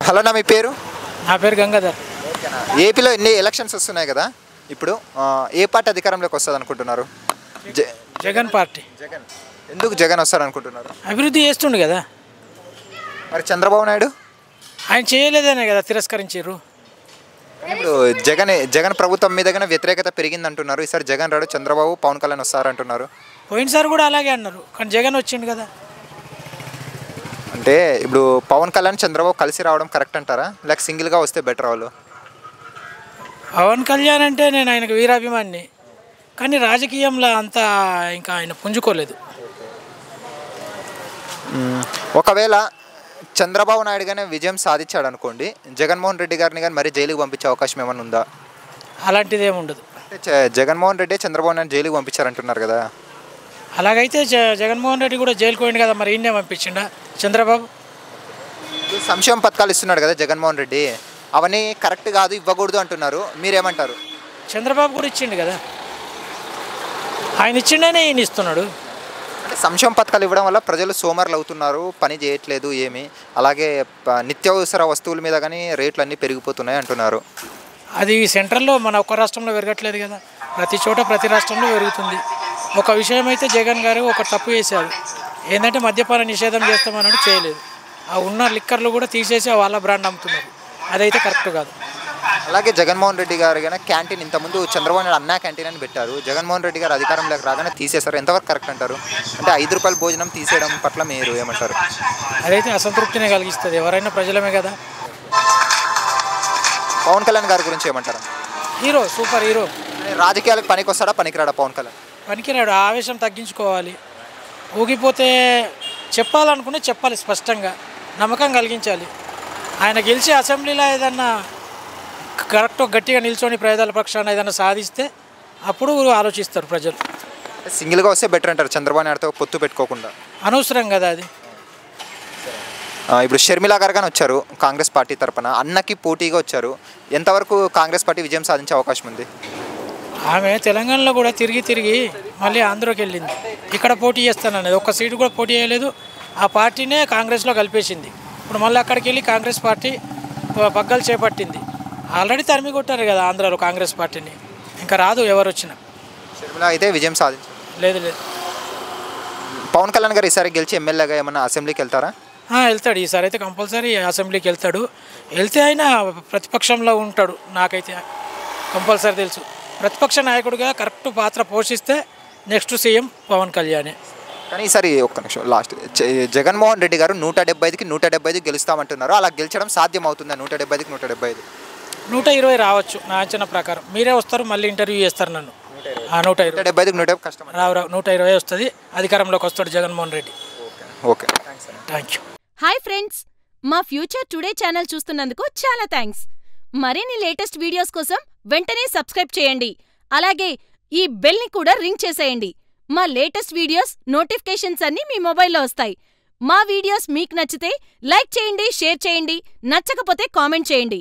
Hello నా మీ పేరు? నా పేరు గంగాధర్. ఏపీలో ఎన్ని ఎలక్షన్స్ వస్తున్నాయి కదా, ఇప్పుడు ఏ పార్టీ అధికారంలోకి వస్తుంది అనుకుంటున్నారు? జగన్ పార్టీ. జగన్ ఎందుకు జగన్ వస్తాడు అనుకుంటున్నారు? అభివృద్ధి చేస్తుండు కదా. మరి చంద్రబాబు నాయుడు ఆయన చేయలేదనే కదా తిరస్కరించారు. ఇప్పుడు జగన్ ప్రభుత్వం మీద వ్యతిరేకత పెరిగింది అంటున్నారు. ఈసారి జగన్ రాడు, చంద్రబాబు పవన్ కళ్యాణ్ వస్తారంటున్నారు. పోయినసారి కూడా అలాగే అన్నారు, కానీ జగన్ వచ్చిండు కదా. అంటే ఇప్పుడు పవన్ కళ్యాణ్ చంద్రబాబు కలిసి రావడం కరెక్ట్ అంటారా, లేక సింగిల్గా వస్తే బెటర్ వాళ్ళు? పవన్ కళ్యాణ్ అంటే నేను ఆయనకు వీరాభిమాన్ని, కానీ రాజకీయంలో అంతా ఇంకా ఆయన పుంజుకోలేదు. ఒకవేళ చంద్రబాబు నాయుడు గానే విజయం సాధించాడు అనుకోండి, జగన్మోహన్ రెడ్డి గారిని కానీ మరీ జైలుకి పంపించే అవకాశం ఏమైనా ఉందా? అలాంటిది ఏమి ఉండదు. అంటే జగన్మోహన్ రెడ్డి చంద్రబాబు నాయుడు జైలుకి పంపించారంటున్నారు కదా. అలాగైతే జగన్మోహన్ రెడ్డి కూడా జైలుకి పోయింది కదా, మరి ఈయనే పంపించిండా చంద్రబాబు? సంక్షేమ పథకాలు ఇస్తున్నాడు కదా జగన్మోహన్ రెడ్డి, అవన్నీ కరెక్ట్ కాదు, ఇవ్వకూడదు అంటున్నారు. మీరేమంటారు? చంద్రబాబు కూడా ఇచ్చిండు కదా, ఆయన ఇచ్చిండనే ఈయన ఇస్తున్నాడు. అంటే సంక్షేమ పథకాలు ఇవ్వడం వల్ల ప్రజలు సోమరులు అవుతున్నారు, పని చేయట్లేదు ఏమి, అలాగే నిత్యావసర వస్తువుల మీద కానీ రేట్లు అన్నీ పెరిగిపోతున్నాయి అంటున్నారు. అది సెంట్రల్లో మన ఒక్క రాష్ట్రంలో పెరగట్లేదు కదా, ప్రతి చోట ప్రతి రాష్ట్రంలో పెరుగుతుంది. ఒక విషయం అయితే జగన్ గారు ఒక తప్పు చేశారు, ఏంటంటే మద్యపాన నిషేధం చేస్తామన్నట్టు చేయలేదు. ఆ ఉన్న లిక్కర్లు కూడా తీసేసి వాళ్ళ బ్రాండ్ అమ్ముతున్నారు, అదైతే కరెక్ట్ కాదు. అలాగే జగన్మోహన్ రెడ్డి గారు కానీ క్యాంటీన్ ఇంతకుముందు చంద్రబాబు నాయుడు అన్నా క్యాంటీన్ అని పెట్టారు, జగన్మోహన్ రెడ్డి గారు అధికారంలోకి రాగానే తీసేశారు. ఎంతవరకు కరెక్ట్ అంటారు? అంటే 5 రూపాయల భోజనం తీసేయడం పట్ల మీరు ఏమంటారు? అదైతే అసంతృప్తినే కలిగిస్తుంది, ఎవరైనా ప్రజలమే కదా. పవన్ కళ్యాణ్ గారి గురించి ఏమంటారు? Hero, super hero. రాజకీయాలకు పనికి వస్తాడా పనికిరాడా పవన్ కళ్యాణ్? పనికిరాడు, ఆవేశం తగ్గించుకోవాలి. ఊగిపోతే చెప్పాలనుకునే చెప్పాలి, స్పష్టంగా నమ్మకం కలిగించాలి. ఆయన గెలిచి అసెంబ్లీలో ఏదన్నా కరెక్ట్ గట్టిగా నిల్చొని ప్రజల పక్షాన ఏదైనా సాధిస్తే అప్పుడు ఆలోచిస్తారు ప్రజలు. సింగిల్గా వస్తే బెటర్ అంటారు, చంద్రబాబు నాయుడుతో పొత్తు పెట్టుకోకుండా. అనవసరం కదా అది. ఇప్పుడు షర్మిల గారు కానీ వచ్చారు కాంగ్రెస్ పార్టీ తరఫున, అన్నకి పోటీగా వచ్చారు. ఎంతవరకు కాంగ్రెస్ పార్టీ విజయం సాధించే అవకాశం ఉంది? ఆమె తెలంగాణలో కూడా తిరిగి మళ్ళీ ఆంధ్రాకి వెళ్ళింది, ఇక్కడ పోటీ చేస్తాననేది. ఒక్క సీటు కూడా పోటీ చేయలేదు, ఆ పార్టీనే కాంగ్రెస్లో కలిపేసింది. ఇప్పుడు మళ్ళీ అక్కడికి వెళ్ళి కాంగ్రెస్ పార్టీ పగ్గాలు చేపట్టింది. ఆల్రెడీ తరిమి కొట్టారు కదా ఆంధ్రాలో కాంగ్రెస్ పార్టీని, ఇంకా రాదు ఎవరు వచ్చినా. షర్మిల అయితే విజయం సాధించారు? లేదు. పవన్ కళ్యాణ్ గారు ఈసారి గెలిచి ఎమ్మెల్యేగా ఏమన్నా అసెంబ్లీకి వెళ్తారా? వెళ్తాడు, ఈసారి అయితే కంపల్సరీ అసెంబ్లీకి వెళ్తాడు. వెళ్తే అయినా ప్రతిపక్షంలో ఉంటాడు, నాకైతే కంపల్సరీ తెలుసు. ప్రతిపక్ష నాయకుడిగా కరెక్ట్ పాత్ర పోషిస్తే నెక్స్ట్ సీఎం పవన్ కళ్యాణే. కానీ ఈసారి ఒక్క నిమిషం లాస్ట్, జగన్మోహన్ రెడ్డి గారు 175కి 175 గెలుస్తామంటున్నారు. అలా గెలిచడం సాధ్యం అవుతుందా? 175కి 175 120 రావచ్చు నా అంచనా ప్రకారం. మీరే వస్తారు, మళ్ళీ ఇంటర్వ్యూ చేస్తారు నన్ను. 175కి 150 కష్టం రావు 120 వస్తుంది, అధికారంలోకి వస్తాడు Jaganmohan Reddy. Okay, thank you. Hi friends, మా ఫ్యూచర్ టుడే ఛానల్ చూస్తున్నందుకు చాలా థ్యాంక్స్. మరిన్ని లేటెస్ట్ వీడియోస్ కోసం వెంటనే సబ్స్క్రైబ్ చేయండి. అలాగే ఈ బెల్ని కూడా రింగ్ చేసేయండి. మా లేటెస్ట్ వీడియోస్ నోటిఫికేషన్స్ అన్నీ మీ మొబైల్లో వస్తాయి. మా వీడియోస్ మీకు నచ్చితే లైక్ చేయండి, షేర్ చేయండి, నచ్చకపోతే కామెంట్ చేయండి.